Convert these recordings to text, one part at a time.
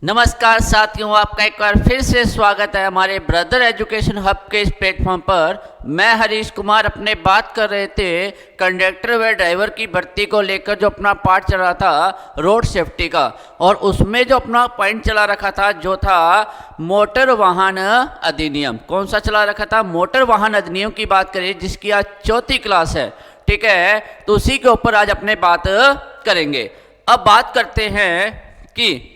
नमस्कार साथियों, आपका एक बार फिर से स्वागत है हमारे ब्रदर एजुकेशन हब के इस प्लेटफॉर्म पर। मैं हरीश कुमार अपने बात कर रहे थे कंडक्टर व ड्राइवर की भर्ती को लेकर, जो अपना पार्ट चल रहा था रोड सेफ्टी का, और उसमें जो अपना पॉइंट चला रखा था जो था मोटर वाहन अधिनियम। कौन सा चला रखा था? मोटर वाहन अधिनियम की बात करें, जिसकी आज चौथी क्लास है। ठीक है, तो उसी के ऊपर आज अपने बात करेंगे। अब बात करते हैं कि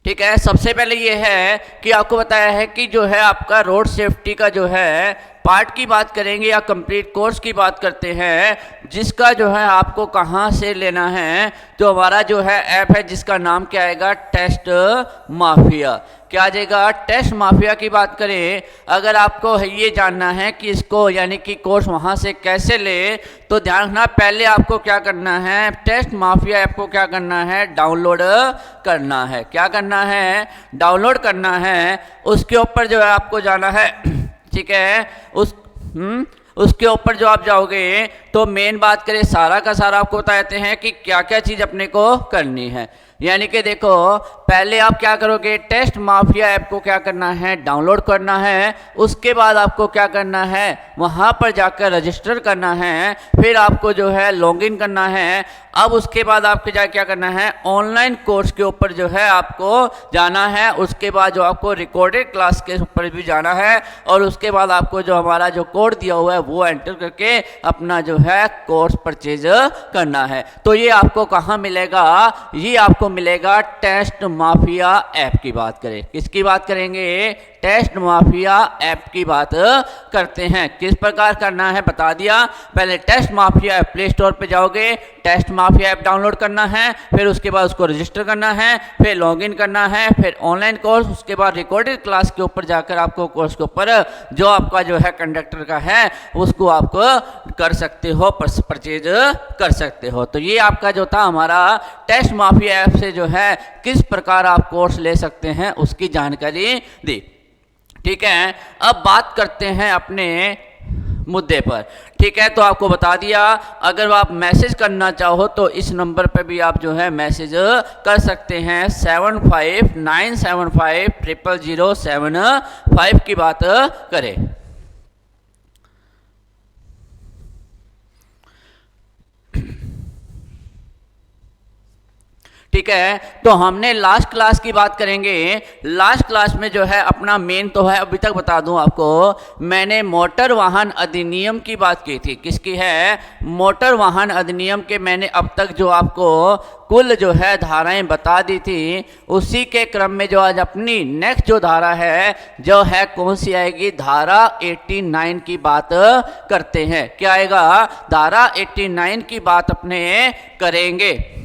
ठीक है, सबसे पहले ये है कि आपको बताया है कि जो है आपका रोड सेफ्टी का जो है पार्ट की बात करेंगे या कंप्लीट कोर्स की बात करते हैं, जिसका जो है आपको कहाँ से लेना है। तो हमारा जो है ऐप है जिसका नाम क्या आएगा? Test mafia. क्या आ जाएगा? टेस्ट माफिया की बात करें। अगर आपको ये जानना है कि इसको यानी कि कोर्स वहाँ से कैसे ले, तो ध्यान रखना, पहले आपको क्या करना है, टेस्ट माफिया ऐप को क्या करना है? डाउनलोड करना है। क्या करना है? डाउनलोड करना है। उसके ऊपर जो है आपको जाना है। ठीक है, उसके ऊपर जो आप जाओगे तो मेन बात करें, सारा का सारा आपको बताते हैं कि क्या क्या चीज़ अपने को करनी है। यानी कि देखो, पहले आप क्या करोगे, टेस्ट माफिया ऐप को क्या करना है? डाउनलोड करना है। उसके बाद आपको क्या करना है? वहाँ पर जाकर रजिस्टर करना है। फिर आपको जो है लॉगिन करना है। अब उसके बाद आपको जाकर क्या करना है? ऑनलाइन कोर्स के ऊपर जो है आपको जाना है। उसके बाद जो आपको रिकॉर्डेड क्लास के ऊपर भी जाना है। और उसके बाद आपको जो हमारा जो कोड दिया हुआ है वो एंटर करके अपना जो है कोर्स परचेज करना है। तो ये आपको कहाँ मिलेगा? ये आपको मिलेगा टेस्ट माफिया ऐप की बात करें। किसकी बात करेंगे? टेस्ट माफिया ऐप की बात करते हैं। किस प्रकार करना है बता दिया। पहले test mafia app play store पे जाओगे, टेस्ट माफिया ऐप डाउनलोड करना है, फिर उसके बाद उसको रजिस्टर करना है, फिर लॉगिन करना है, फिर ऑनलाइन कोर्स, उसके बाद रिकॉर्डेड क्लास के ऊपर जाकर आपको कोर्स के ऊपर जो आपका जो है कंडक्टर का है उसको आप कर सकते हो, परचेज कर सकते हो। तो ये आपका जो था हमारा टेस्ट माफिया ऐप से जो है किस प्रकार आप कोर्स ले सकते हैं उसकी जानकारी दी। ठीक है, अब बात करते हैं अपने मुद्दे पर। ठीक है, तो आपको बता दिया, अगर आप मैसेज करना चाहो तो इस नंबर पर भी आप जो है मैसेज कर सकते हैं। 75975007 की बात करें। ठीक है, तो हमने लास्ट क्लास की बात करेंगे। लास्ट क्लास में जो है अपना मेन तो है, अभी तक बता दूं आपको, मैंने मोटर वाहन अधिनियम की बात की थी। किसकी है? मोटर वाहन अधिनियम के मैंने अब तक जो आपको कुल जो है धाराएं बता दी थी। उसी के क्रम में जो आज अपनी नेक्स्ट जो धारा है जो है कौन सी आएगी? धारा 89 की बात करते हैं। क्या आएगा? धारा 89 की बात अपने करेंगे।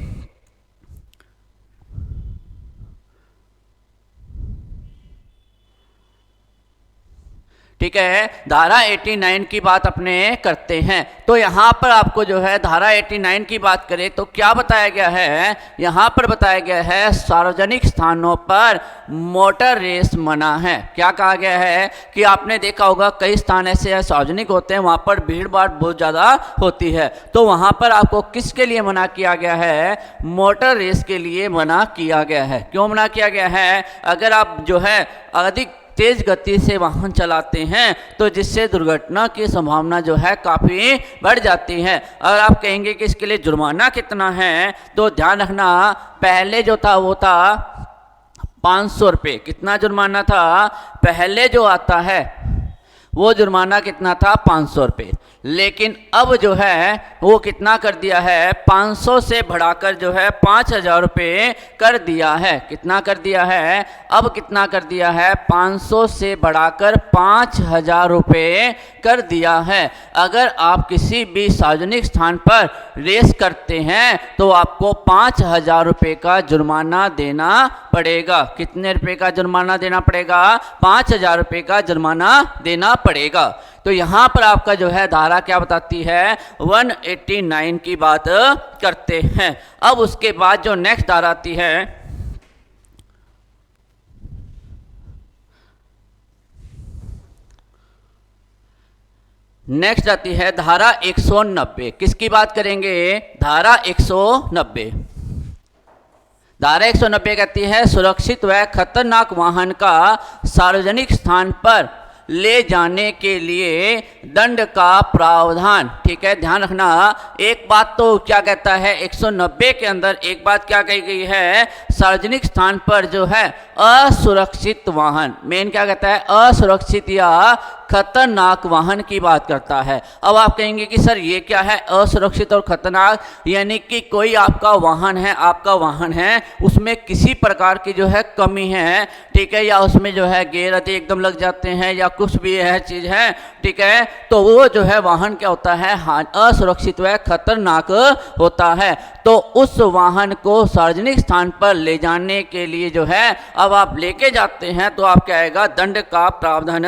ठीक है, धारा 89 की बात अपने करते हैं। तो यहाँ पर आपको जो है धारा 89 की बात करें तो क्या बताया गया है? यहाँ पर बताया गया है सार्वजनिक स्थानों पर मोटर रेस मना है। क्या कहा गया है कि आपने देखा होगा कई स्थान ऐसे सार्वजनिक होते हैं, वहाँ पर भीड़ भाड़ बहुत ज़्यादा होती है। तो वहाँ पर आपको किसके लिए मना किया गया है? मोटर रेस के लिए मना किया गया है। क्यों मना किया गया है? अगर आप जो है अधिक तेज गति से वाहन चलाते हैं तो जिससे दुर्घटना की संभावना जो है काफ़ी बढ़ जाती है। अगर आप कहेंगे कि इसके लिए जुर्माना कितना है, तो ध्यान रखना, पहले जो था वो था 500 रुपये। कितना जुर्माना था? पहले जो आता है वो जुर्माना कितना था? 500 रुपये। लेकिन अब जो है वो कितना कर दिया है? 500 से बढ़ाकर जो है 5000 रुपये कर दिया है। कितना कर दिया है? अब कितना कर दिया है? 500 से बढ़ाकर 5000 रुपये कर दिया है। अगर आप किसी भी सार्वजनिक स्थान पर रेस करते हैं तो आपको 5000 रुपये का जुर्माना देना पड़ेगा। कितने रुपये का जुर्माना देना पड़ेगा? 5000 रुपये का जुर्माना देना पड़ेगा। तो यहाँ पर आपका जो है धारा क्या बताती है? 189 की बात करते हैं। अब उसके बाद जो नेक्स्ट धारा आती है, नेक्स्ट आती है धारा 190। किसकी बात करेंगे? धारा 190। धारा 190 कहती है सुरक्षित व खतरनाक वाहन का सार्वजनिक स्थान पर ले जाने के लिए दंड का प्रावधान। ठीक है, ध्यान रखना। एक बात तो क्या कहता है 190 के अंदर, एक बात क्या कही गई है, सार्वजनिक स्थान पर जो है असुरक्षित वाहन, मेन क्या कहता है, असुरक्षित या खतरनाक वाहन की बात करता है। अब आप कहेंगे कि सर ये क्या है असुरक्षित और खतरनाक, यानी कि कोई आपका वाहन है उसमें किसी प्रकार की जो है कमी है, ठीक है, या उसमें जो है गियर आदि एकदम लग जाते हैं या कुछ भी यह चीज़ है, ठीक है, तो वो जो है वाहन क्या होता है, असुरक्षित व खतरनाक होता है। तो उस वाहन को सार्वजनिक स्थान पर ले जाने के लिए जो है अब आप लेके जाते हैं तो आप क्या आएगा, दंड का प्रावधान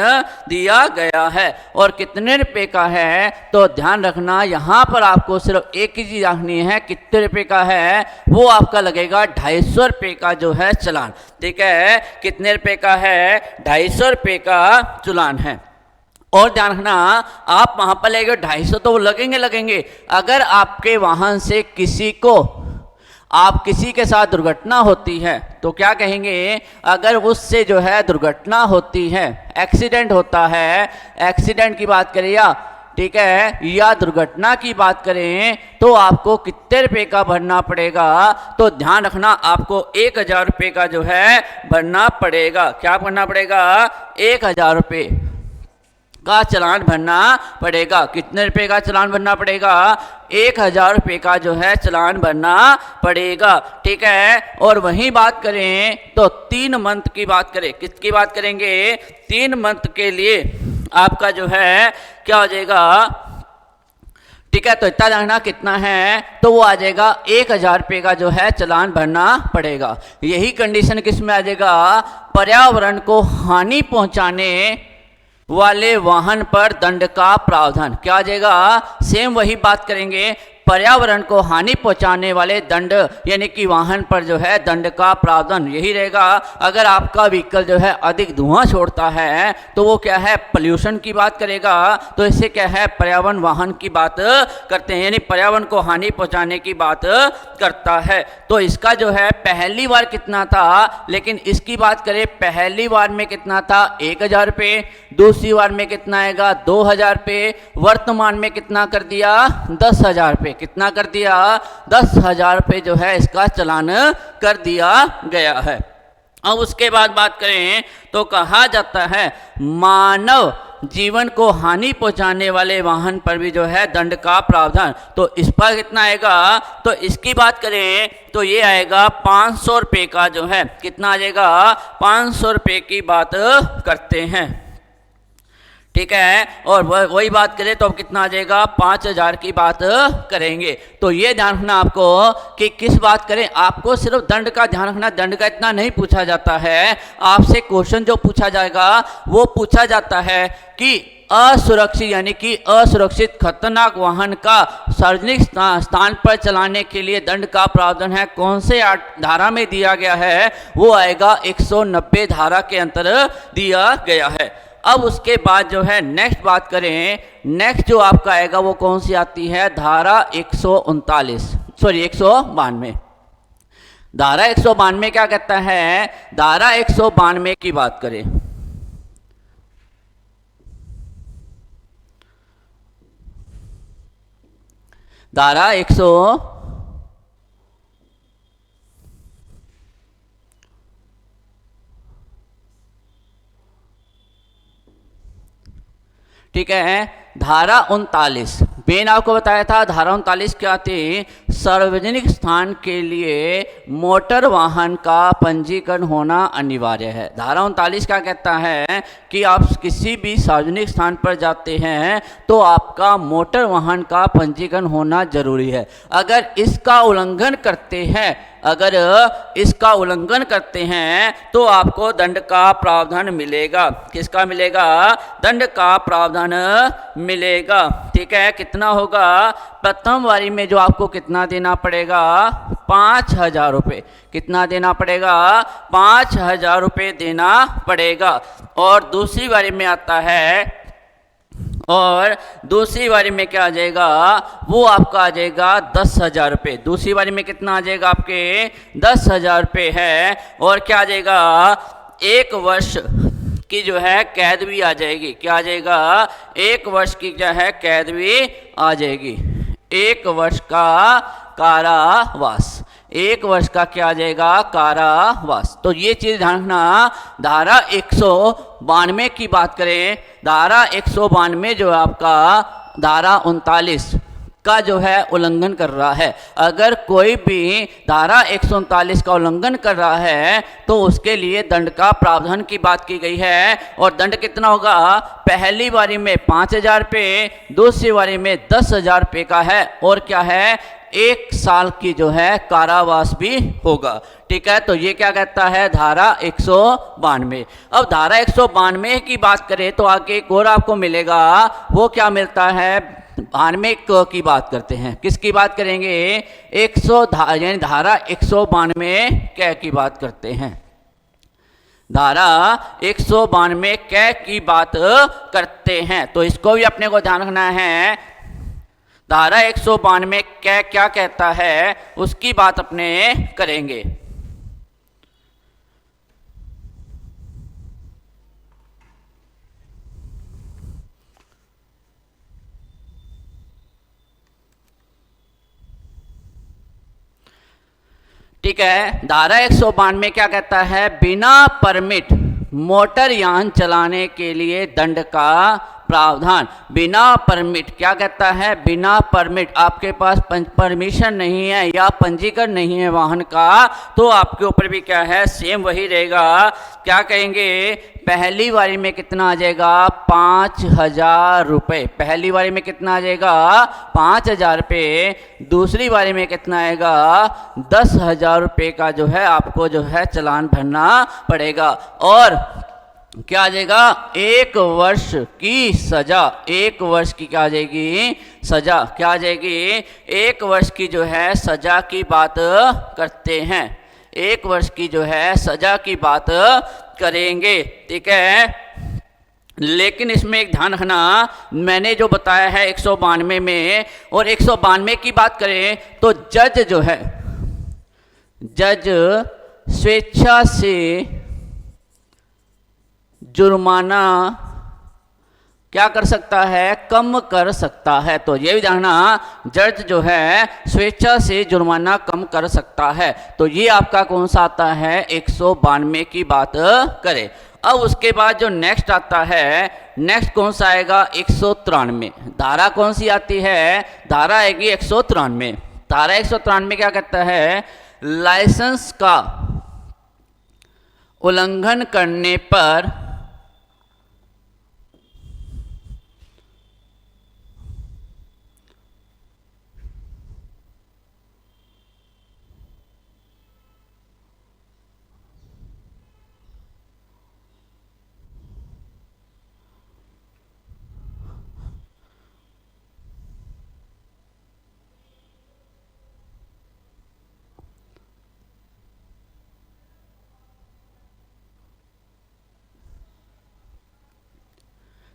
दिया गया है। और कितने रुपए का है, तो ध्यान रखना यहाँ पर आपको सिर्फ एक ही चीज रखनी है, कितने रुपए का है, वो आपका लगेगा 250 रुपये का जो है चालान। ठीक है, कितने रुपए का है, 250 रुपये का चालान है। और ध्यान रखना आप वहां पर लेंगे 250 तो वो लगेंगे। अगर आपके वाहन से किसी के साथ दुर्घटना होती है तो क्या कहेंगे, अगर उससे जो है दुर्घटना होती है, एक्सीडेंट होता है, एक्सीडेंट की बात करें या ठीक है या दुर्घटना की बात करें तो आपको कितने रुपए का भरना पड़ेगा, तो ध्यान रखना आपको 1000 रुपये का जो है भरना पड़ेगा। क्या भरना पड़ेगा, 1000 रुपये का चालान भरना पड़ेगा। कितने रुपए का चालान भरना पड़ेगा, 1000 रुपये का जो है चालान भरना पड़ेगा। ठीक है, और वहीं बात करें तो 3 मंथ की बात करें, किसकी बात करेंगे, 3 मंथ के लिए आपका जो है क्या हो जाएगा, ठीक है, तो इतना जानना कितना है, तो वो आ जाएगा 1000 रुपये का जो है चालान भरना पड़ेगा। यही कंडीशन किस में आ जाएगा, पर्यावरण को हानि पहुंचाने वाले वाहन पर दंड का प्रावधान। क्या आ जाएगा, सेम वही बात करेंगे, पर्यावरण को हानि पहुंचाने वाले दंड यानी कि वाहन पर जो है दंड का प्रावधान यही रहेगा। अगर आपका व्हीकल जो है अधिक धुआं छोड़ता है तो वो क्या है, पोल्यूशन की बात करेगा, तो इससे क्या है, पर्यावरण वाहन की बात करते हैं, यानी पर्यावरण को हानि पहुंचाने की बात करता है। तो इसका जो है पहली बार कितना था, लेकिन इसकी बात करें पहली बार में कितना था, 1000 रुपये, दूसरी बार में कितना आएगा, 2000 रुपये, वर्तमान में कितना कर दिया, 10,000 रुपये। कितना कर दिया, 10,000 रुपये जो है इसका चालान कर दिया गया है। अब उसके बाद बात करें तो कहा जाता है मानव जीवन को हानि पहुंचाने वाले वाहन पर भी जो है दंड का प्रावधान, तो इस पर कितना आएगा, तो इसकी बात करें तो ये आएगा 500 रुपये का जो है, कितना आ जाएगा, 500 रुपये की बात करते हैं। ठीक है, और वही बात करें तो अब कितना आ जाएगा, 5000 की बात करेंगे। तो ये ध्यान रखना आपको कि किस बात करें, आपको सिर्फ दंड का ध्यान रखना, दंड का इतना नहीं पूछा जाता है, आपसे क्वेश्चन जो पूछा जाएगा वो पूछा जाता है कि असुरक्षित यानी कि असुरक्षित खतरनाक वाहन का सार्वजनिक स्थान पर चलाने के लिए दंड का प्रावधान है, कौन से धारा में दिया गया है, वो आएगा 190 धारा के अंतर दिया गया है। अब उसके बाद जो है नेक्स्ट बात करें, नेक्स्ट जो आपका आएगा वो कौन सी आती है, धारा 192। धारा 192 क्या कहता है, धारा 192 की बात करें, धारा 100 ठीक है, धारा 39 मैंने आपको बताया था, धारा 39 क्या थी, सार्वजनिक स्थान के लिए मोटर वाहन का पंजीकरण होना अनिवार्य है। धारा 39 क्या कहता है कि आप किसी भी सार्वजनिक स्थान पर जाते हैं तो आपका मोटर वाहन का पंजीकरण होना जरूरी है। अगर इसका उल्लंघन करते हैं तो आपको दंड का प्रावधान मिलेगा। किसका मिलेगा, दंड का प्रावधान मिलेगा। ठीक है, कितना होगा, प्रथम बारी में जो आपको कितना देना पड़ेगा, 5000 रुपये। कितना देना पड़ेगा, 5000 रुपये देना पड़ेगा। और दूसरी बारी में आता है और दूसरी बारी में क्या आ जाएगा, वो आपका आ जाएगा 10,000 रुपये। दूसरी बारी में कितना आ जाएगा आपके 10,000 रुपये है। और क्या आ जाएगा, 1 वर्ष की जो है कैद भी आ जाएगी। क्या आ जाएगा, 1 वर्ष की क्या है कैद भी आ जाएगी। 1 वर्ष का कारावास, 1 वर्ष का क्या आ जाएगा, कारावास। तो ये चीज ध्यान रखना। धारा 192 की बात करें, धारा 192 जो है आपका धारा 39 का जो है उल्लंघन कर रहा है। अगर कोई भी धारा 139 का उल्लंघन कर रहा है तो उसके लिए दंड का प्रावधान की बात की गई है। और दंड कितना होगा, पहली बारी में 5,000 रुपये, दूसरी बारी में 10,000 रुपये का है। और क्या है, 1 साल की जो है कारावास भी होगा। ठीक है, तो ये क्या कहता है धारा 192। अब धारा 192 की बात करें तो आगे एक और आपको मिलेगा, वो क्या मिलता है, 92 की बात करते हैं। किसकी बात करेंगे, यानी धारा 192 कै की बात करते हैं। धारा 192 कै की बात करते हैं, तो इसको भी अपने को ध्यान रखना है। धारा 192 कै क्या कहता है उसकी बात अपने करेंगे। ठीक है, धारा 192 क्या कहता है, बिना परमिट मोटर यान चलाने के लिए दंड का प्रावधान। बिना परमिट क्या कहता है, बिना परमिट, आपके पास परमिशन नहीं है या पंजीकरण नहीं है वाहन का, तो आपके ऊपर भी क्या है, सेम वही रहेगा। क्या कहेंगे, पहली बारी में कितना आ जाएगा, 5,000 रुपये। पहली बारी में कितना आ जाएगा, 5,000 रुपये। दूसरी बारी में कितना आएगा, 10,000 रुपये का जो है आपको जो है चालान भरना पड़ेगा। और क्या आ जाएगा, 1 वर्ष की सजा। 1 वर्ष की क्या आ जाएगी, सजा। क्या आ जाएगी, 1 वर्ष की जो है सजा की बात करते हैं। 1 वर्ष की जो है सजा की बात करेंगे। ठीक है, लेकिन इसमें एक ध्यान रखना, मैंने जो बताया है 192 में, और 192 की बात करें तो जज जो है, जज स्वेच्छा से जुर्माना क्या कर सकता है, कम कर सकता है। तो ये भी जानना, जज जो है स्वेच्छा से जुर्माना कम कर सकता है। तो ये आपका कौन सा आता है, 192 की बात करें। अब उसके बाद जो नेक्स्ट आता है, नेक्स्ट कौन सा आएगा, 193। धारा कौन सी आती है, धारा आएगी 193। धारा 193 क्या कहता है, लाइसेंस का उल्लंघन करने पर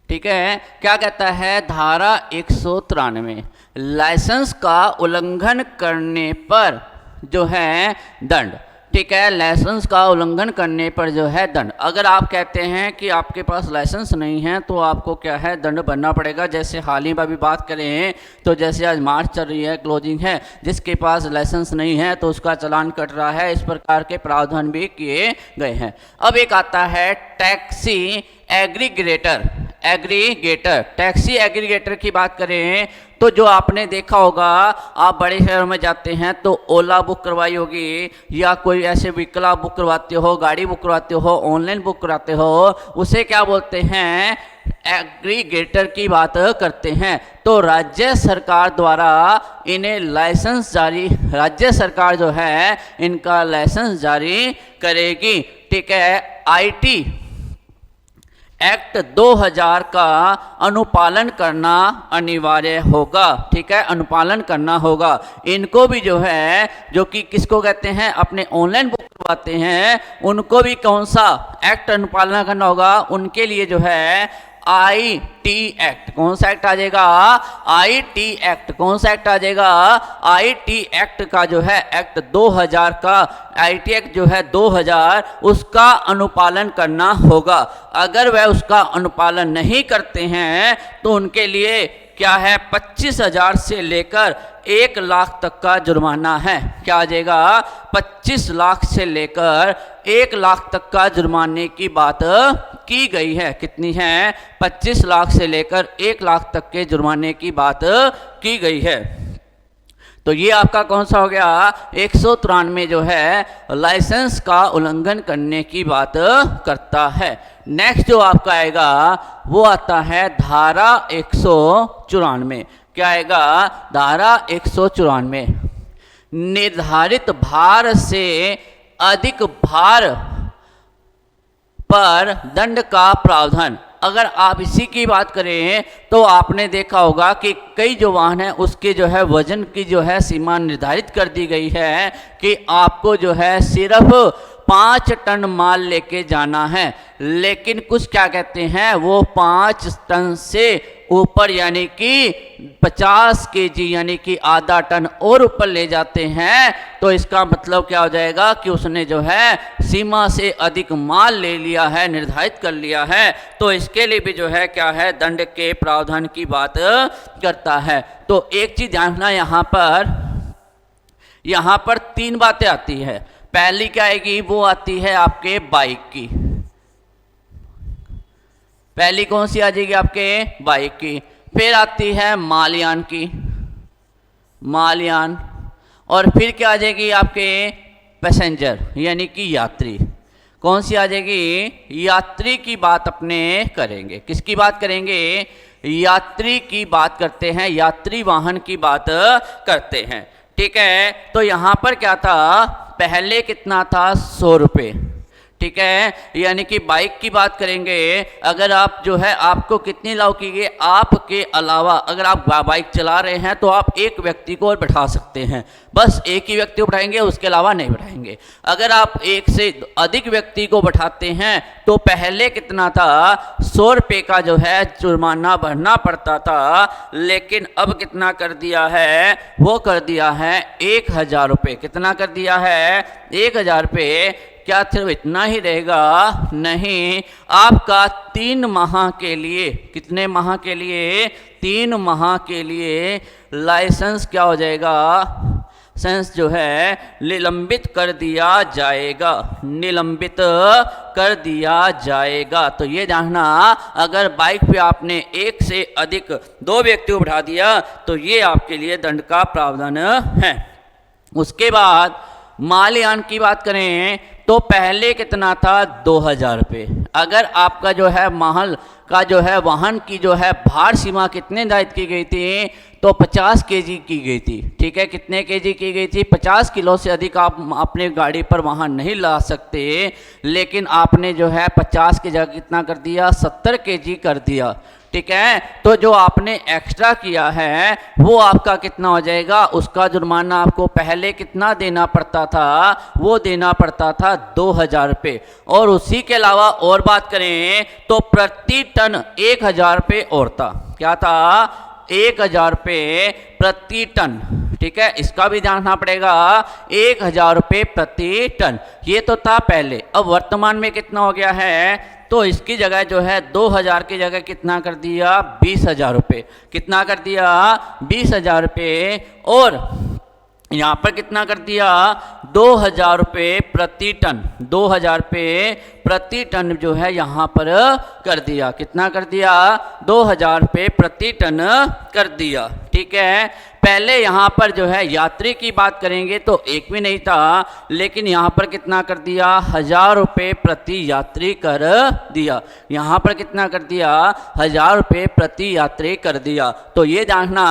ठीक है, क्या कहता है, धारा 193, लाइसेंस का उल्लंघन करने पर जो है दंड। ठीक है, लाइसेंस का उल्लंघन करने पर जो है दंड। अगर आप कहते हैं कि आपके पास लाइसेंस नहीं है तो आपको क्या है, दंड भरना पड़ेगा। जैसे हाल ही में अभी बात करें तो जैसे आज मार्च चल रही है, क्लोजिंग है, जिसके पास लाइसेंस नहीं है तो उसका चालान कट रहा है। इस प्रकार के प्रावधान भी किए गए हैं। अब एक आता है taxi aggregator. Aggregator, taxi aggregator की बात करें तो जो आपने देखा होगा, आप बड़े शहरों में जाते हैं तो ओला बुक करवाई होगी, या कोई ऐसे व्हीकल आप बुक करवाते हो, गाड़ी बुक करवाते हो, ऑनलाइन बुक कराते हो, उसे क्या बोलते हैं, एग्रीगेटर की बात करते हैं। तो राज्य सरकार द्वारा इन्हें लाइसेंस जारी, राज्य सरकार जो है इनका लाइसेंस जारी करेगी। ठीक है, आईटी एक्ट 2000 का अनुपालन करना अनिवार्य होगा। ठीक है, अनुपालन करना होगा। इनको भी जो है, जो कि किसको कहते हैं, अपने ऑनलाइन बुक करवाते हैं, उनको भी कौन सा एक्ट अनुपालन करना होगा, उनके लिए जो है IT एक्ट। कौन सा एक्ट आ जाएगा? IT act. कौन सा एक्ट आ जाएगा? IT एक्ट का जो है एक्ट 2000 का IT एक्ट जो है 2000 उसका अनुपालन करना होगा। अगर वह उसका अनुपालन नहीं करते हैं तो उनके लिए क्या है 25,000 से लेकर 1 लाख तक का जुर्माना है। क्या आ जाएगा? 25 लाख से लेकर 1 लाख तक का जुर्माने की बात की गई है। कितनी है? 25 लाख से लेकर 1 लाख तक के जुर्माने की बात की गई है। तो ये आपका कौन सा हो गया? 193 जो है लाइसेंस का उल्लंघन करने की बात करता है। नेक्स्ट जो आपका आएगा वो आता है धारा 194। क्या आएगा? धारा 194 निर्धारित भार से अधिक भार पर दंड का प्रावधान। अगर आप इसी की बात करें तो आपने देखा होगा कि कई जो वाहन है उसके जो है वजन की जो है सीमा निर्धारित कर दी गई है कि आपको जो है सिर्फ 5 टन माल लेके जाना है, लेकिन कुछ क्या कहते हैं वो 5 टन से ऊपर यानी कि 50 केजी यानी कि आधा टन और ऊपर ले जाते हैं तो इसका मतलब क्या हो जाएगा कि उसने जो है सीमा से अधिक माल ले लिया है, निर्धारित कर लिया है। तो इसके लिए भी जो है क्या है दंड के प्रावधान की बात करता है। तो एक चीज जानना यहाँ पर 3 बातें आती है। पहली क्या आएगी? वो आती है आपके बाइक की। पहली कौन सी आ जाएगी? आपके बाइक की। फिर आती है मालयान की, मालयान। और फिर क्या आ जाएगी? आपके पैसेंजर यानी कि यात्री। कौन सी आ जाएगी? यात्री की बात अपने करेंगे। किसकी बात करेंगे? यात्री की बात करते हैं, यात्री वाहन की बात करते हैं। ठीक है, तो यहाँ पर क्या था? पहले कितना था? 100 रुपये। ठीक है, यानी कि बाइक की बात करेंगे। अगर आप जो है आपको कितनी अलाउ की गई? आपके अलावा अगर आप बाइक चला रहे हैं तो आप एक व्यक्ति को और बैठा सकते हैं, बस एक ही व्यक्ति को बैठाएंगे, उसके अलावा नहीं बैठाएंगे। अगर आप एक से अधिक व्यक्ति को बैठाते हैं तो पहले कितना था? 100 रुपये का जो है जुर्माना भरना पड़ता था, लेकिन अब कितना कर दिया है? वो कर दिया है 1000 रुपये। कितना कर दिया है? 1000 रुपये। क्या सिर्फ इतना ही रहेगा? नहीं, आपका 3 माह के लिए, कितने माह के लिए? 3 माह के लिए लाइसेंस क्या हो जाएगा? लाइसेंस जो है निलंबित कर दिया जाएगा, निलंबित कर दिया जाएगा। तो ये जानना, अगर बाइक पे आपने एक से अधिक 2 व्यक्ति को बैठा दिया तो ये आपके लिए दंड का प्रावधान है। उसके बाद मालयान की बात करें तो पहले कितना था? 2000 रुपये। अगर आपका जो है महल का जो है वाहन की जो है भार सीमा कितने निर्धारित की गई थी? तो 50 केजी की गई थी। ठीक है, कितने केजी की गई थी? 50 किलो से अधिक आप अपने गाड़ी पर वाहन नहीं ला सकते, लेकिन आपने जो है 50 की जगह कितना कर दिया? 70 केजी कर दिया। ठीक है, तो जो आपने एक्स्ट्रा किया है वो आपका कितना हो जाएगा? उसका जुर्माना आपको पहले कितना देना पड़ता था? वो देना पड़ता था 2000 रुपये। और उसी के अलावा और बात करें तो प्रति टन 1000 रुपये और था। क्या था? 1000 रुपये प्रति टन। ठीक है, इसका भी जानना पड़ेगा। 1000 रुपये प्रति टन ये तो था पहले। अब वर्तमान में कितना हो गया है? तो इसकी जगह जो है 2000 की जगह कितना कर दिया? 20,000 रुपये। कितना कर दिया? 20,000 रुपये। और यहाँ पर कितना कर दिया? 2000 रुपये प्रति टन। 2000 रुपये प्रति टन जो है यहाँ पर कर दिया। कितना कर दिया? 2000 रुपये प्रति टन कर दिया। ठीक है, पहले यहाँ पर जो है यात्री की बात करेंगे तो एक भी नहीं था, लेकिन यहाँ पर कितना कर दिया? 1000 रुपये प्रति यात्री कर दिया। यहाँ पर कितना कर दिया? 1000 रुपये प्रति यात्री कर दिया। तो ये जानना,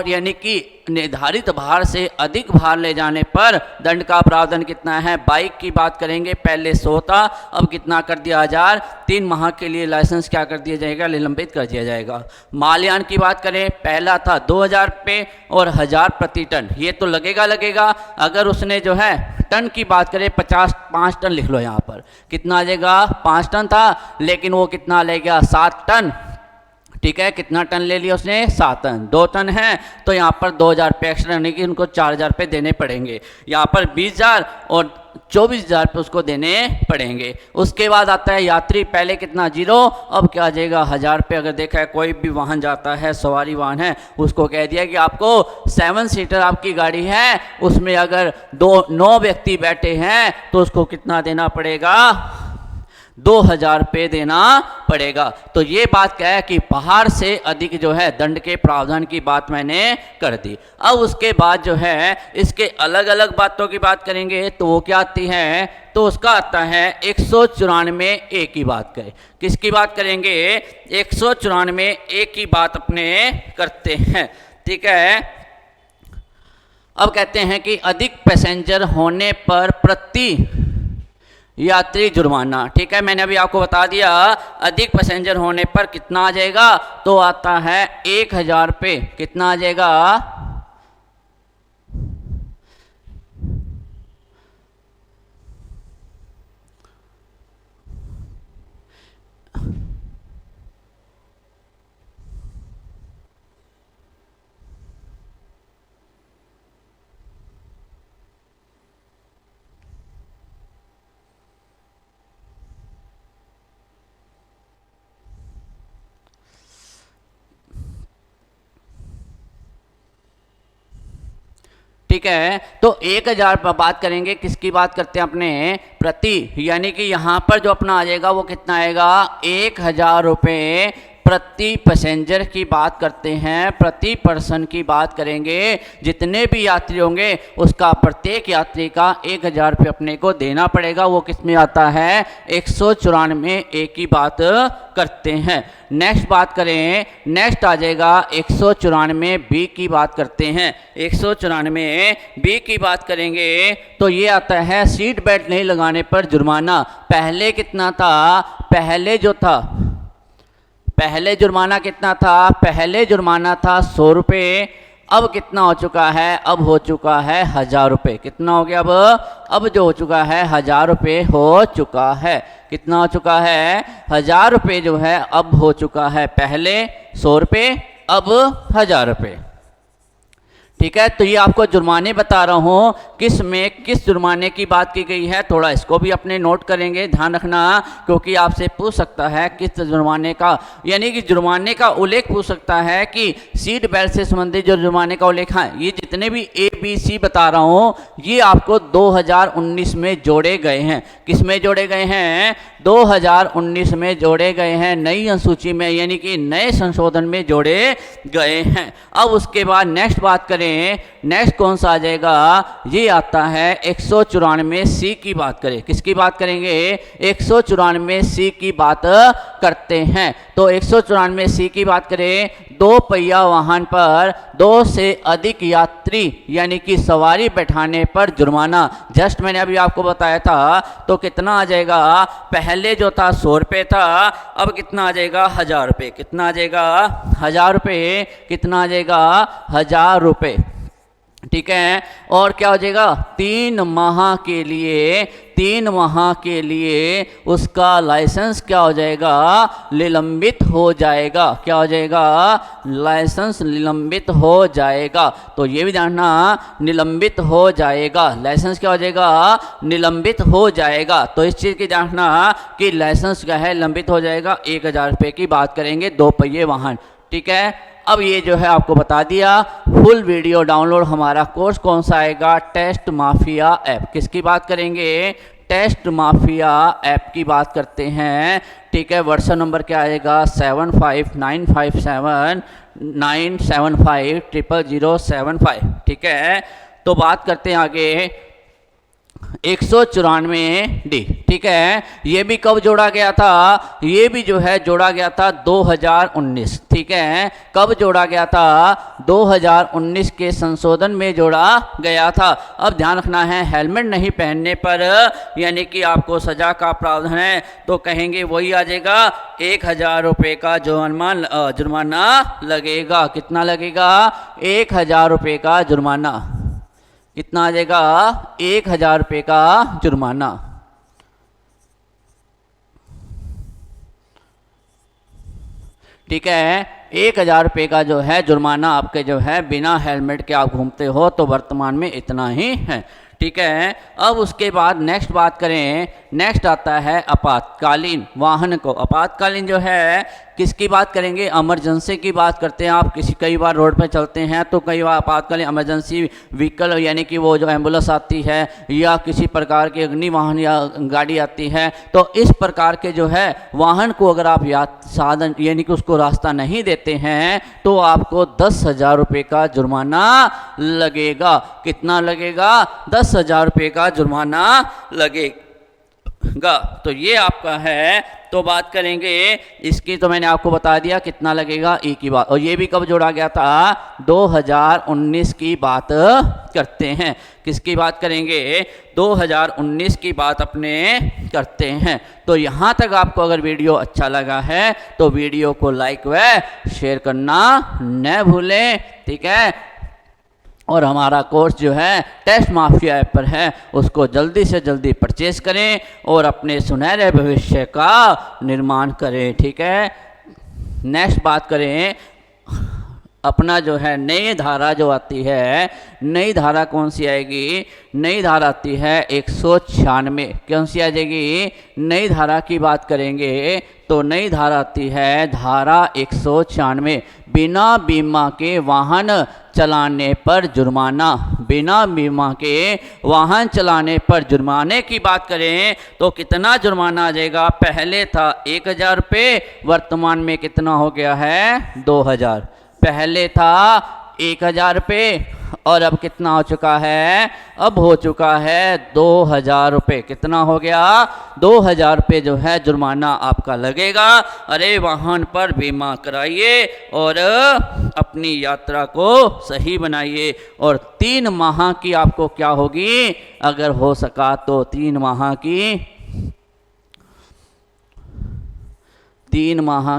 यानी कि निर्धारित भार से अधिक भार ले जाने पर दंड का प्रावधान कितना है? बाइक की बात करेंगे, पहले 100 था, अब कितना कर दिया? 1000। 3 माह के लिए लाइसेंस क्या कर दिया जाएगा? निलंबित कर दिया जाएगा। मालयान की बात करें, पहला था 2000 रुपये, और 1000 प्रति टन, ये तो लगेगा। अगर उसने जो है टन की बात करें 5 टन लिख लो यहाँ पर, कितना आ जाएगा 5 टन था, लेकिन वो कितना ले गया 7 टन। ठीक है, कितना टन ले लिया उसने 7 टन, 2 टन है तो यहाँ पर 2000 रुपये एक्स्ट्रा, यानी कि उनको 4000 रुपये देने पड़ेंगे। यहाँ पर 20000 और 24000 रुपये उसको देने पड़ेंगे। उसके बाद आता है यात्री, पहले कितना 0, अब क्या आ जाएगा 1000 रुपये। अगर देखा है कोई भी वाहन जाता है, सवारी वाहन है, उसको कह दिया कि आपको 7 सीटर आपकी गाड़ी है, उसमें अगर 9 व्यक्ति बैठे हैं तो उसको कितना देना पड़ेगा 2000 रुपये देना पड़ेगा। तो ये बात क्या है कि बाहर से अधिक जो है दंड के प्रावधान की बात मैंने कर दी। अब उसके बाद जो है इसके अलग अलग बातों की बात करेंगे तो वो क्या आती है, तो उसका आता है 194 ए की बात करें। किसकी बात करेंगे 194 ए की बात अपने करते हैं। ठीक है, अब कहते हैं कि अधिक पैसेंजर होने पर प्रति यात्री जुर्माना। ठीक है, मैंने अभी आपको बता दिया अधिक पैसेंजर होने पर कितना आ जाएगा, तो आता है 1000 रुपये। कितना आ जाएगा, ठीक है। तो 1000 पर बात करेंगे, किसकी बात करते हैं अपने प्रति, यानी कि यहाँ पर जो अपना आ जाएगा वो कितना आएगा 1000 रुपये प्रति पैसेंजर की बात करते हैं, प्रति पर्सन की बात करेंगे। जितने भी यात्री होंगे उसका प्रत्येक यात्री का 1000 रुपये अपने को देना पड़ेगा। वो किस में आता है 194 ए की बात करते हैं। नेक्स्ट बात करें, नेक्स्ट आ जाएगा 194 बी की बात करते हैं। 194 बी की बात करेंगे तो ये आता है सीट बेल्ट नहीं लगाने पर जुर्माना। पहले कितना था, पहले जुर्माना कितना था, पहले जुर्माना था 100 रुपये। अब कितना हो चुका है, अब हो चुका है 1000 रुपये। कितना हो गया अब जो हो चुका है 1000 रुपये हो चुका है। कितना हो चुका है 1000 रुपये जो है अब हो चुका है, पहले 100 रुपये अब 1000 रुपये। ठीक है, तो ये आपको जुर्माने बता रहा हूँ, किस में किस जुर्माने की बात की गई है, थोड़ा इसको भी अपने नोट करेंगे, ध्यान रखना, क्योंकि आपसे पूछ सकता है किस जुर्माने का, यानी कि जुर्माने का उल्लेख पूछ सकता है कि सीट बेल्ट से संबंधित जो जुर्माने का उल्लेख है, ये जितने भी ABC बता रहा हूँ ये आपको 2019 में जोड़े गए हैं। किस में जोड़े गए हैं, 2019 में जोड़े गए हैं, नई अनुसूची में, यानी कि नए संशोधन में जोड़े गए हैं। अब उसके बाद नेक्स्ट बात करें, नेक्स्ट कौन सा आ जाएगा, ये आता है 194 सी की बात करें। किसकी बात करेंगे 194 सी की बात करते हैं। तो 194 सी की बात करें, 2 पहिया वाहन पर 2 से अधिक यात्री यानी कि सवारी बैठाने पर जुर्माना। जस्ट मैंने अभी आपको बताया था, तो कितना आ जाएगा, पहले जो था 100 रुपये था, अब कितना आ जाएगा 1000 रुपये। कितना आ जाएगा 1000 रुपये, कितना आ जाएगा 1000 रुपये। ठीक है, और क्या हो जाएगा 3 माह के लिए उसका लाइसेंस क्या हो जाएगा, निलंबित हो जाएगा। क्या हो जाएगा, लाइसेंस निलंबित हो जाएगा। तो ये भी जानना, निलंबित हो जाएगा, लाइसेंस क्या हो जाएगा, निलंबित हो जाएगा। तो इस चीज़ की जानना कि लाइसेंस क्या है, निलंबित हो जाएगा। 1000 रुपये की बात करेंगे 2 पहिए वाहन। ठीक है, अब ये जो है आपको बता दिया। फुल वीडियो डाउनलोड हमारा कोर्स कौन सा आएगा, टेस्ट माफिया ऐप। किसकी बात करेंगे, टेस्ट माफिया ऐप की बात करते हैं। ठीक है, वर्षन नंबर क्या आएगा 75957975000075। ठीक है, तो बात करते हैं आगे, 194 डी। ठीक है, ये भी कब जोड़ा गया था? ये भी जो है जोड़ा गया था 2019। ठीक है, कब जोड़ा गया था? 2019 के संशोधन में जोड़ा गया था। अब ध्यान रखना है, हेलमेट नहीं पहनने पर यानी कि आपको सजा का प्रावधान है, तो कहेंगे वही आ जाएगा 1000 रुपये का जुर्माना लगेगा। कितना लगेगा? 1000 रुपये का जुर्माना। कितना आ जाएगा? 1000 रुपये का जुर्माना। ठीक है, 1000 रुपये का जो है जुर्माना आपके जो है बिना हेलमेट के आप घूमते हो तो वर्तमान में इतना ही है। ठीक है, अब उसके बाद नेक्स्ट बात करें, नेक्स्ट आता है आपातकालीन वाहन को। आपातकालीन जो है किसकी बात करेंगे? इमरजेंसी की बात करते हैं। आप कई बार रोड पर चलते हैं तो कई बार आपातकालीन इमरजेंसी व्हीकल यानी कि वो जो एम्बुलेंस आती है या किसी प्रकार के अग्नि वाहन या गाड़ी आती है, तो इस प्रकार के जो है वाहन को अगर आप साधन यानी कि उसको रास्ता नहीं देते हैं तो आपको 10,000 रुपये का जुर्माना लगेगा। कितना लगेगा? 10,000 रुपये का जुर्माना लगेगा। तो ये आपका है। तो बात करेंगे इसकी, तो मैंने आपको बता दिया कितना लगेगा ई की बात। और ये भी कब जोड़ा गया था? 2019 की बात करते हैं। किसकी बात करेंगे? 2019 की बात अपने करते हैं। तो यहाँ तक आपको अगर वीडियो अच्छा लगा है तो वीडियो को लाइक व शेयर करना न भूलें। ठीक है, और हमारा कोर्स जो है टेस्ट माफिया ऐप पर है, उसको जल्दी से जल्दी परचेज करें और अपने सुनहरे भविष्य का निर्माण करें। ठीक है, नेक्स्ट बात करें अपना जो है नई धारा जो आती है, नई धारा कौन सी आएगी? नई धारा आती है 196। कौन सी आ जाएगी? नई धारा की बात करेंगे तो नई धारा आती है धारा 196, बिना बीमा के वाहन चलाने पर जुर्माना। बिना बीमा के वाहन चलाने पर जुर्माने की बात करें तो कितना जुर्माना आ जाएगा? पहले था 1000 रुपये, वर्तमान में कितना हो गया है? 2000। पहले था 1000 रुपये और अब कितना हो चुका है? अब हो चुका है 2000 रुपये। कितना हो गया? 2000 रुपये जो है जुर्माना आपका लगेगा। अरे वाहन पर बीमा कराइए और अपनी यात्रा को सही बनाइए। और 3 माह की आपको क्या होगी? अगर हो सका तो 3 माह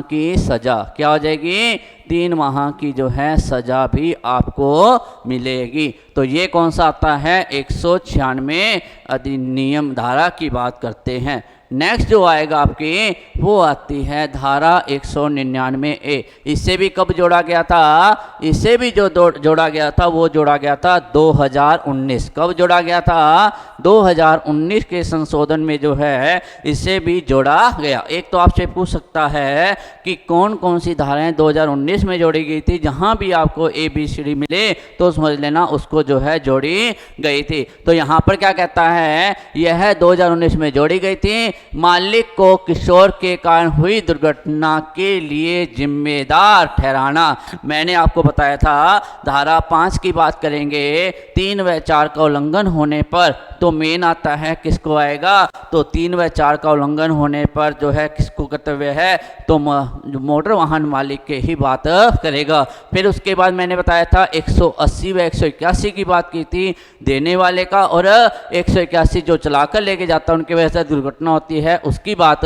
की सज़ा क्या हो जाएगी? 3 माह की जो है सज़ा भी आपको मिलेगी। तो ये कौन सा आता है? 196 अधिनियम धारा की बात करते हैं। नेक्स्ट जो आएगा आपकी वो आती है धारा 199A। इससे भी कब जोड़ा गया था? इससे भी जो जोड़ा गया था वो जोड़ा गया था 2019। कब जोड़ा गया था? 2019 के संशोधन में जो है इससे भी जोड़ा गया। एक तो आपसे पूछ सकता है कि कौन कौन सी धाराएं 2019 में जोड़ी गई थी। जहां भी आपको ABCD मिले तो समझ लेना उसको जो है जोड़ी गई थी। तो यहाँ पर क्या कहता है? यह 2019 में जोड़ी गई थी। मालिक को किशोर के कारण हुई दुर्घटना के लिए जिम्मेदार ठहराना। मैंने आपको बताया था धारा 5 की बात करेंगे, 3 व 4 का उल्लंघन होने पर तो मेन आता है किसको आएगा? तो 3 व 4 का उल्लंघन होने पर जो है किसको कर्तव्य है? तो मोटर वाहन मालिक के ही बात करेगा। फिर उसके बाद मैंने बताया था 180 व 181 की बात की थी देने वाले का, और 181 जो चलाकर लेके जाता है उनकी वजह से दुर्घटना होती है उसकी बात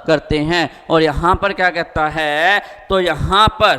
करते हैं। और यहाँ पर क्या कहता है? तो यहाँ पर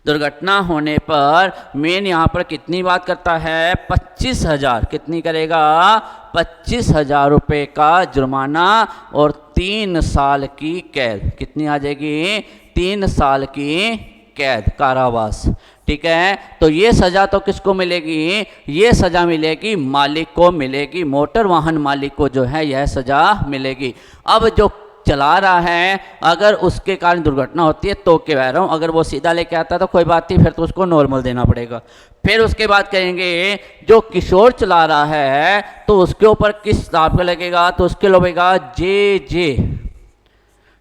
दुर्घटना होने पर मेन यहाँ पर कितनी बात करता है? 25,000। कितनी करेगा? 25,000 रुपये का जुर्माना और 3 साल की कैद। कितनी आ जाएगी? 3 साल की कैद, कारावास। ठीक है, तो ये सज़ा तो किसको मिलेगी? ये सज़ा मिलेगी मालिक को मिलेगी, मोटर वाहन मालिक को जो है यह सज़ा मिलेगी। अब जो चला रहा है अगर उसके कारण दुर्घटना होती है तो कह रहा हूँ, अगर वो सीधा लेके आता है तो कोई बात नहीं, फिर तो उसको नॉर्मल देना पड़ेगा। फिर उसके बाद कहेंगे जो किशोर चला रहा है तो उसके ऊपर किस हिसाब का लगेगा? तो उसके लगेगा JJ।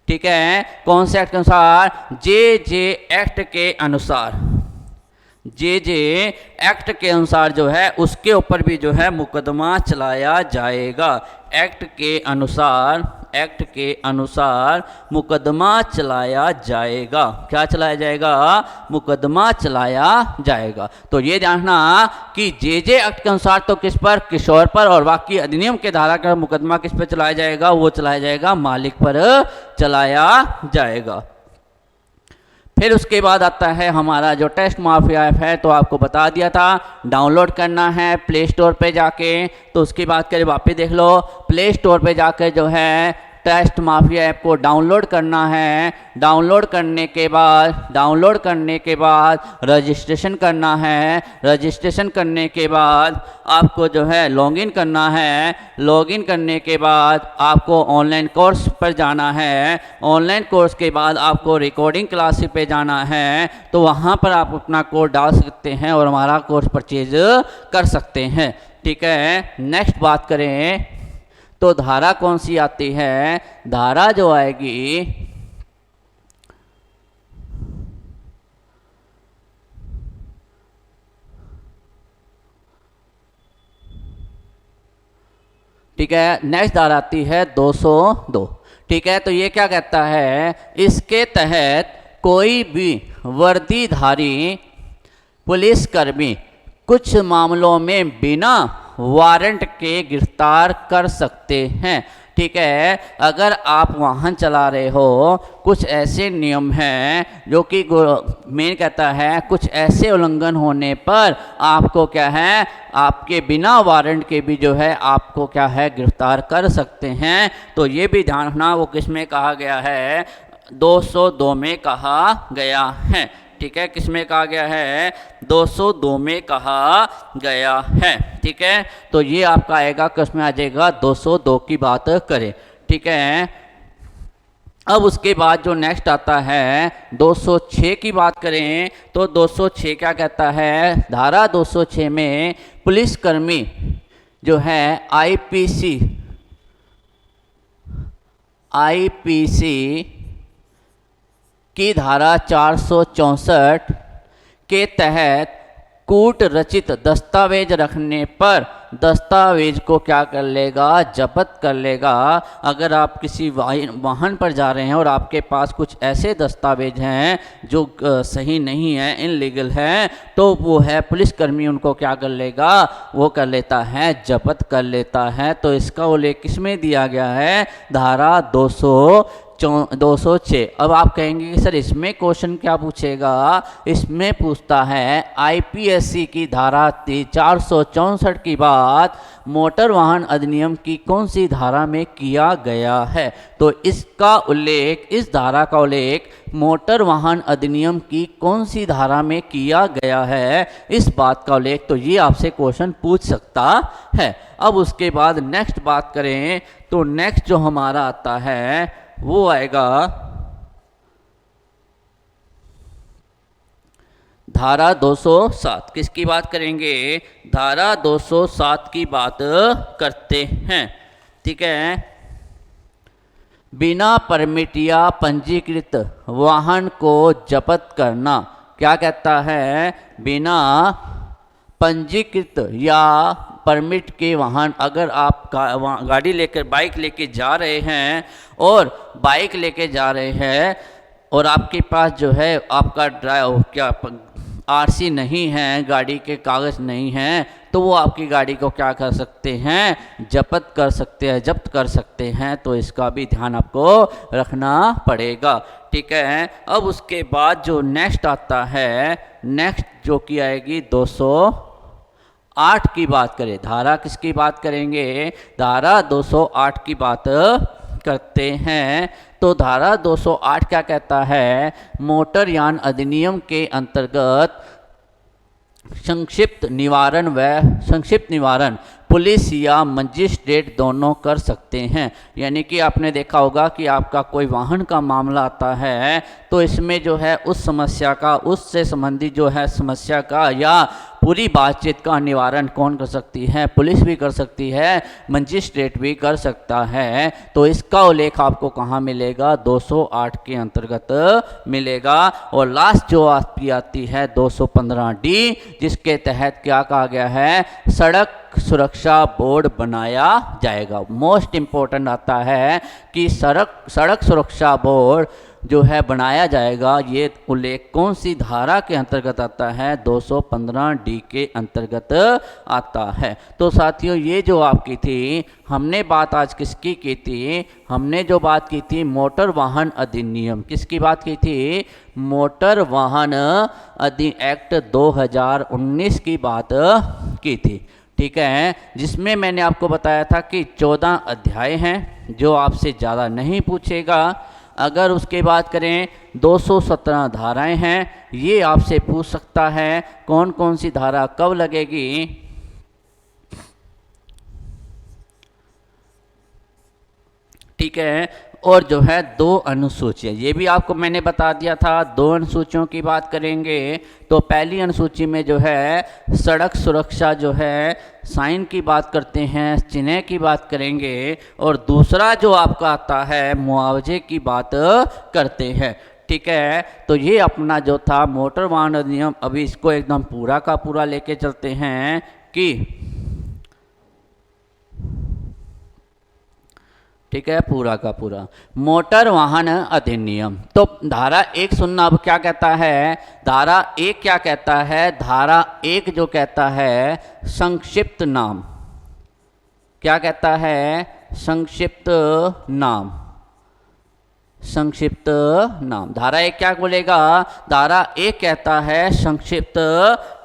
ठीक है, कौन से एक्ट के अनुसार? JJ एक्ट के अनुसार। जे एक्ट के अनुसार जो है उसके ऊपर भी जो है मुकदमा चलाया जाएगा। एक्ट के अनुसार मुकदमा चलाया जाएगा। क्या चलाया जाएगा? मुकदमा चलाया जाएगा। तो ये जानना कि जे एक्ट के अनुसार तो किस पर? किशोर पर, और बाकी अधिनियम के धारा का मुकदमा किस पर चलाया जाएगा? वो चलाया जाएगा मालिक पर चलाया जाएगा। फिर उसके बाद आता है हमारा जो टेस्ट माफिया ऐप है, तो आपको बता दिया था डाउनलोड करना है प्ले स्टोर पे जाके। तो उसकी बात करें, वापस देख लो, प्ले स्टोर पे जाकर जो है टेस्ट माफिया ऐप को डाउनलोड करना है। डाउनलोड करने के बाद रजिस्ट्रेशन करना है। रजिस्ट्रेशन करने के बाद आपको जो है लॉगिन करना है। लॉगिन करने के बाद आपको ऑनलाइन कोर्स पर जाना है। ऑनलाइन कोर्स के बाद आपको रिकॉर्डिंग क्लास पे जाना है। तो वहाँ पर आप अपना कोड डाल सकते हैं और हमारा कोर्स परचेज कर सकते हैं। ठीक है, नेक्स्ट बात करें तो धारा कौन सी आती है? धारा जो आएगी ठीक है, नेक्स्ट धारा आती है 202। ठीक है, तो ये क्या कहता है? इसके तहत कोई भी वर्दीधारी पुलिसकर्मी कुछ मामलों में बिना वारंट के गिरफ्तार कर सकते हैं। ठीक है, अगर आप वाहन चला रहे हो, कुछ ऐसे नियम हैं जो कि मेन कहता है कुछ ऐसे उल्लंघन होने पर आपको क्या है, आपके बिना वारंट के भी जो है आपको क्या है गिरफ्तार कर सकते हैं। तो ये भी ध्यान रखना, वो किस में कहा गया है? 202 में कहा गया है। ठीक है, किस में कहा गया है? 202 में कहा गया है। ठीक है, तो ये आपका आएगा, किस में आ जाएगा? 202 की बात करें। ठीक है, अब उसके बाद जो नेक्स्ट आता है 206 की बात करें तो 206 क्या कहता है? धारा 206 में पुलिसकर्मी जो है आईपीसी की धारा 464 के तहत कूट रचित दस्तावेज रखने पर दस्तावेज को क्या कर लेगा? जब्त कर लेगा। अगर आप किसी वाहन पर जा रहे हैं और आपके पास कुछ ऐसे दस्तावेज हैं जो सही नहीं है, इनलीगल है, तो वो है पुलिसकर्मी उनको क्या कर लेगा? वो कर लेता है, जब्त कर लेता है। तो इसका उल्लेख किस में दिया गया है? धारा 206। अब आप कहेंगे कि सर इसमें क्वेश्चन क्या पूछेगा? इसमें पूछता है आईपीएससी की धारा 464 की बात मोटर वाहन अधिनियम की कौन सी धारा में किया गया है? तो इसका उल्लेख, इस धारा का उल्लेख मोटर वाहन अधिनियम की कौन सी धारा में किया गया है, इस बात का उल्लेख तो ये आपसे क्वेश्चन पूछ सकता है। अब उसके बाद नेक्स्ट बात करें तो नेक्स्ट जो हमारा आता है वो आएगा धारा 207। किसकी बात करेंगे? धारा 207 की बात करते हैं। ठीक है, बिना परमिट या पंजीकृत वाहन को जब्त करना। क्या कहता है? बिना पंजीकृत या परमिट के वाहन, अगर आप गाड़ी लेकर बाइक लेके जा रहे हैं और बाइक लेके जा रहे हैं और आपके पास जो है आपका क्या आरसी नहीं है, गाड़ी के कागज़ नहीं हैं, तो वो आपकी गाड़ी को क्या कर सकते हैं? जब्त कर सकते हैं। तो इसका भी ध्यान आपको रखना पड़ेगा। ठीक है, अब उसके बाद जो नेक्स्ट आता है, नेक्स्ट जो कि आएगी 208 की बात करें। धारा किसकी बात करेंगे? धारा 208 की बात करते हैं। तो धारा 208 क्या कहता है? मोटर यान अधिनियम के अंतर्गत संक्षिप्त निवारण पुलिस या मजिस्ट्रेट दोनों कर सकते हैं। यानी कि आपने देखा होगा कि आपका कोई वाहन का मामला आता है तो इसमें जो है उस समस्या का, उससे संबंधित जो है समस्या का या पूरी बातचीत का निवारण कौन कर सकती है? पुलिस भी कर सकती है, मजिस्ट्रेट भी कर सकता है। तो इसका उल्लेख आपको कहाँ मिलेगा? 208 के अंतर्गत मिलेगा। और लास्ट जो आपकी आती है 215D, जिसके तहत क्या कहा गया है? सड़क सुरक्षा बोर्ड बनाया जाएगा। मोस्ट इंपॉर्टेंट आता है कि सड़क सुरक्षा बोर्ड जो है बनाया जाएगा। ये उल्लेख कौन सी धारा के अंतर्गत आता है? 215D के अंतर्गत आता है। तो साथियों, ये जो आपकी थी, हमने बात आज किसकी की थी? हमने जो बात की थी मोटर वाहन अधिनियम। किसकी बात की थी? मोटर वाहन एक्ट 2019 की बात की थी। ठीक है, जिसमें मैंने आपको बताया था कि 14 अध्याय हैं, जो आपसे ज़्यादा नहीं पूछेगा। अगर उसके बात करें 217 धाराएं हैं, ये आपसे पूछ सकता है कौन कौन सी धारा कब लगेगी। ठीक है, और जो है 2 अनुसूचियाँ, ये भी आपको मैंने बता दिया था। 2 अनुसूचियों की बात करेंगे तो पहली अनुसूची में जो है सड़क सुरक्षा जो है साइन की बात करते हैं, चिन्ह की बात करेंगे। और दूसरा जो आपका आता है मुआवजे की बात करते हैं। ठीक है, तो ये अपना जो था मोटर वाहन अधिनियम, अभी इसको एकदम पूरा का पूरा लेके चलते हैं कि ठीक है, पूरा का पूरा मोटर वाहन अधिनियम। तो धारा 1 सुनना, अब क्या कहता है? धारा 1 क्या कहता है? धारा 1 जो कहता है संक्षिप्त नाम। क्या कहता है? संक्षिप्त नाम। संक्षिप्त नाम। धारा 1 क्या बोलेगा? धारा 1 कहता है संक्षिप्त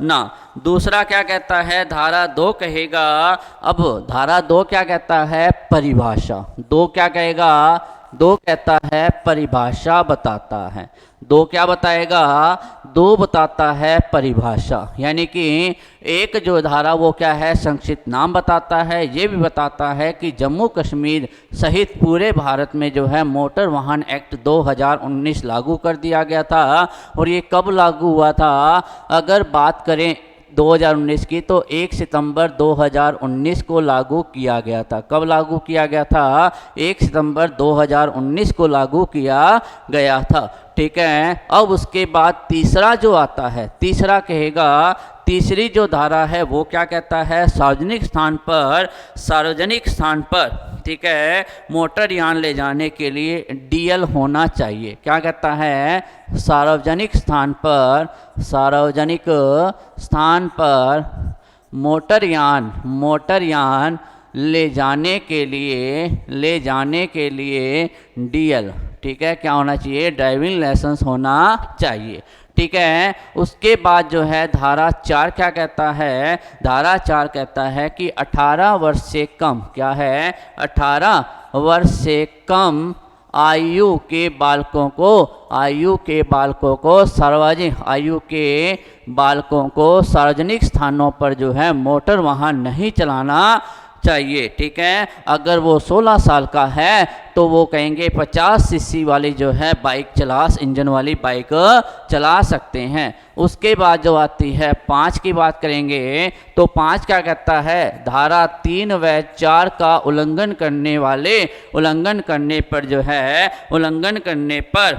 नाम। दूसरा क्या कहता है? धारा 2 कहेगा, अब धारा 2 क्या कहता है? परिभाषा। 2 क्या कहेगा? 2 कहता है परिभाषा बताता है। 2 क्या बताएगा? 2 बताता है परिभाषा। यानी कि एक जो धारा वो क्या है? संक्षिप्त नाम बताता है। ये भी बताता है कि जम्मू कश्मीर सहित पूरे भारत में जो है मोटर वाहन एक्ट 2019 लागू कर दिया गया था। और ये कब लागू हुआ था? अगर बात करें 2019 की, तो 1 सितंबर 2019 को लागू किया गया था। कब लागू किया गया था? 1 सितंबर 2019 को लागू किया गया था। ठीक है, अब उसके बाद तीसरा जो आता है, तीसरा कहेगा, तीसरी जो धारा है वो क्या कहता है? सार्वजनिक स्थान पर ठीक है मोटर यान ले जाने के लिए डीएल होना चाहिए। क्या कहता है? सार्वजनिक स्थान पर मोटर यान ले जाने के लिए डीएल, ठीक है, क्या होना चाहिए? ड्राइविंग लाइसेंस होना चाहिए। ठीक है, उसके बाद जो है धारा 4 क्या कहता है? धारा 4 कहता है कि 18 वर्ष से कम, क्या है? 18 वर्ष से कम आयु के बालकों को सार्वजनिक स्थानों पर जो है मोटर वाहन नहीं चलाना चाहिए। ठीक है, अगर वो 16 साल का है तो वो कहेंगे 50 सीसी वाली जो है इंजन वाली बाइक चला सकते हैं। उसके बाद जो आती है 5 की बात करेंगे तो 5 क्या कहता है? धारा 3 व 4 का उल्लंघन करने पर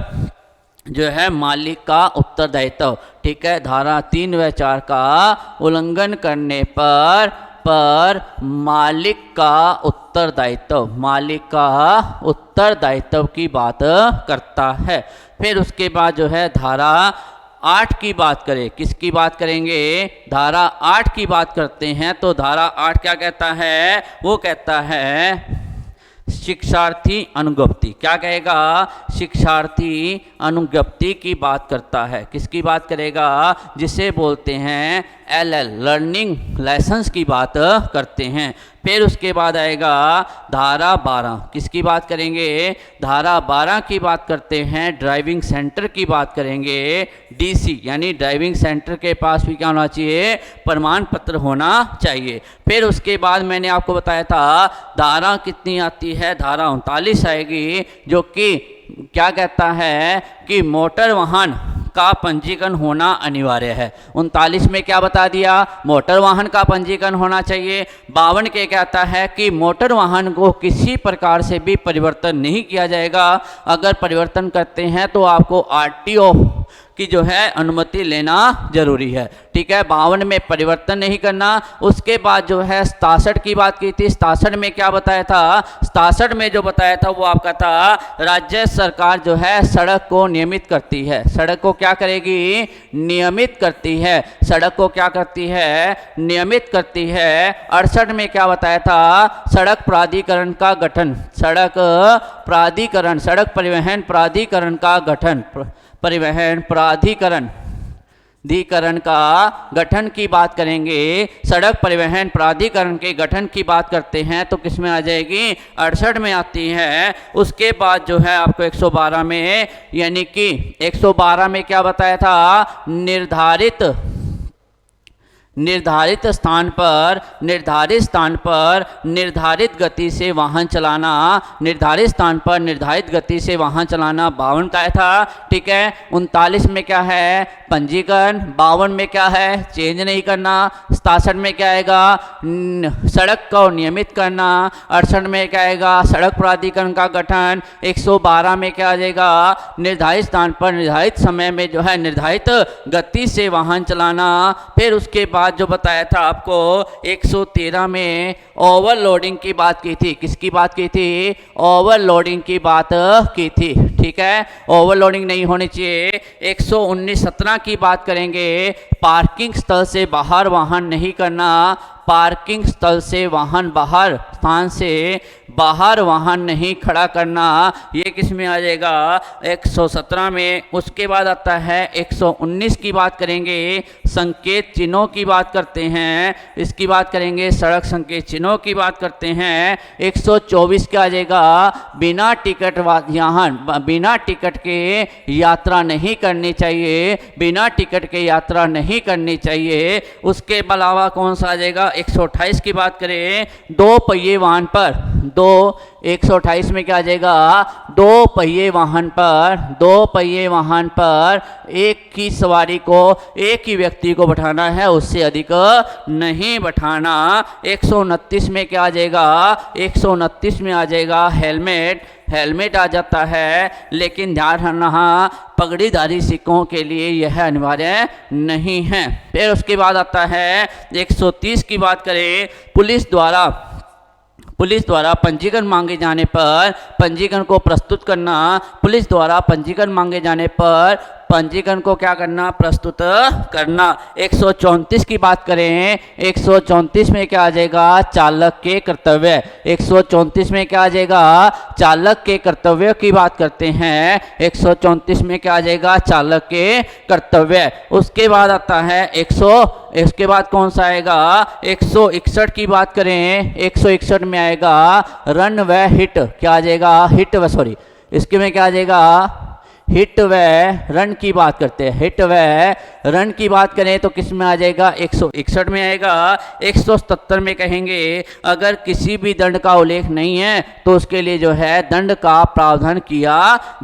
जो है मालिक का उत्तरदायित्व। ठीक है, धारा 3 व 4 का उल्लंघन करने पर मालिक का उत्तरदायित्व की बात करता है। फिर उसके बाद जो है धारा 8 की बात करें, किसकी बात करेंगे? धारा 8 की बात करते हैं। तो धारा 8 क्या कहता है? वो कहता है शिक्षार्थी अनुज्ञप्ति। क्या कहेगा? शिक्षार्थी अनुज्ञप्ति की बात करता है। किसकी बात करेगा? जिसे बोलते हैं LL, लर्निंग लाइसेंस की बात करते हैं। फिर उसके बाद आएगा धारा 12, किसकी बात करेंगे? धारा 12 की बात करते हैं, ड्राइविंग सेंटर की बात करेंगे। DC यानी ड्राइविंग सेंटर के पास भी क्या होना चाहिए? प्रमाण पत्र होना चाहिए। फिर उसके बाद मैंने आपको बताया था धारा कितनी आती है? धारा 39 आएगी, जो कि क्या कहता है कि मोटर वाहन का पंजीकरण होना अनिवार्य है। 39 में क्या बता दिया, मोटर वाहन का पंजीकरण होना चाहिए। 52 के कहता है कि मोटर वाहन को किसी प्रकार से भी परिवर्तन नहीं किया जाएगा, अगर परिवर्तन करते हैं तो आपको आरटीओ की जो है अनुमति लेना जरूरी है। ठीक है, 52 में परिवर्तन नहीं करना। उसके बाद जो है 67 की बात की थी। 67 में क्या बताया था, 67 में जो बताया था वो आपका था, राज्य सरकार जो है सड़क को नियमित करती है। सड़क को क्या करेगी, नियमित करती है। सड़क को क्या करती है, नियमित करती है। 68 में क्या बताया था, सड़क प्राधिकरण का गठन, सड़क प्राधिकरण, सड़क परिवहन प्राधिकरण का गठन, परिवहन प्राधिकरण का गठन की बात करेंगे। सड़क परिवहन प्राधिकरण के गठन की बात करते हैं तो किस में आ जाएगी, 68 में आती है। उसके बाद जो है आपको 112 में, यानी कि 112 में क्या बताया था, निर्धारित स्थान पर निर्धारित गति से वाहन चलाना, निर्धारित स्थान पर निर्धारित गति से वाहन चलाना 52 का था। ठीक है, 39 में क्या है, पंजीकरण। 52 में क्या है, चेंज नहीं करना। 67 में क्या आएगा, सड़क को नियमित करना। 68 में क्या आएगा, सड़क प्राधिकरण का गठन। 112 में क्या आ जाएगा, निर्धारित स्थान पर निर्धारित समय में जो है निर्धारित गति से वाहन चलाना। फिर उसके बाद जो बताया था आपको 113 में ओवरलोडिंग की बात की थी। किसकी बात की थी, ओवरलोडिंग की बात की थी। ठीक है, ओवरलोडिंग नहीं होनी चाहिए। 119-17 की बात करेंगे, पार्किंग स्थल से बाहर वाहन नहीं करना। पार्किंग स्थल से वाहन बाहर, स्थान से बाहर वाहन नहीं खड़ा करना, ये किस में आ जाएगा, 117 में। उसके बाद आता है 119 की बात करेंगे, संकेत चिन्हों की बात करते हैं। इसकी बात करेंगे, सड़क संकेत चिन्हों की बात करते हैं। 124 क्या आ जाएगा, बिना टिकट वाहन, बिना टिकट के यात्रा नहीं करनी चाहिए, बिना टिकट के यात्रा नहीं करनी चाहिए। उसके अलावा कौन सा आ जाएगा, 128 की बात करें, दो पहिए वाहन पर, 128 में क्या आ जाएगा, दो पहिए वाहन पर एक की सवारी को, एक ही व्यक्ति को बैठाना है, उससे अधिक नहीं बैठाना। 129 में क्या आ जाएगा, 129 में आ जाएगा हेलमेट आ जाता है, लेकिन ध्यान रखना पगड़ीधारी सिखों के लिए यह अनिवार्य नहीं है। फिर उसके बाद आता है 130 की बात करें, पुलिस द्वारा पंजीकरण मांगे जाने पर पंजीकरण को प्रस्तुत करना। पुलिस द्वारा पंजीकरण मांगे जाने पर पंजीकरण को क्या करना, प्रस्तुत करना। 134 की बात करें, 134 में क्या आ जाएगा, चालक के कर्तव्य। 134 में क्या आ जाएगा, चालक के कर्तव्य की बात करते हैं। 134 में क्या आ जाएगा, चालक के कर्तव्य। उसके बाद आता है इसके बाद कौन सा आएगा, 161 की बात करें, 161 में आएगा रन व हिट, क्या आ जाएगा, इसके में क्या आ जाएगा, हिट व रन की बात करते हैं। हिट व रन की बात करें तो किस में आ जाएगा, 161 में आएगा। 177 में कहेंगे, अगर किसी भी दंड का उल्लेख नहीं है तो उसके लिए जो है दंड का प्रावधान किया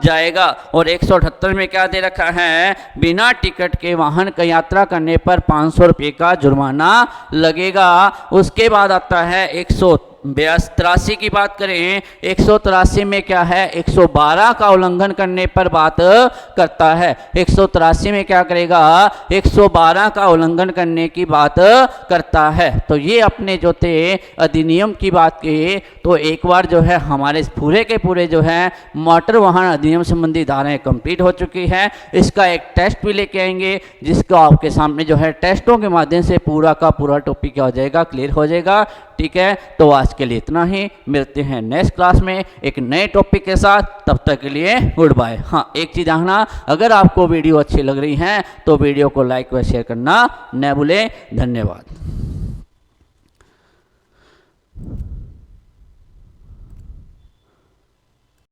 जाएगा। और 178 में क्या दे रखा है, बिना टिकट के वाहन का यात्रा करने पर 500 रुपये का जुर्माना लगेगा। उसके बाद आता है 183 की बात करें, 183 में क्या है, 112 का उल्लंघन करने पर बात करता है। 183 में क्या करेगा, 112 का उल्लंघन करने की बात करता है। तो ये अपने जो थे अधिनियम की बात की, तो एक बार जो है हमारे पूरे के पूरे जो है मोटर वाहन अधिनियम संबंधी धाराएं कंप्लीट हो चुकी है। इसका एक टेस्ट भी लेके आएंगे, जिसको आपके सामने जो है टेस्टों के माध्यम से पूरा का पूरा टॉपिक क्या हो जाएगा, क्लियर हो जाएगा। ठीक है, तो आज के लिए इतना ही, मिलते हैं नेक्स्ट क्लास में एक नए टॉपिक के साथ। तब तक के लिए गुड बाय। हाँ, एक चीज़ देखना, अगर आपको वीडियो अच्छी लग रही है तो वीडियो को लाइक व शेयर करना न भूलें। धन्यवाद।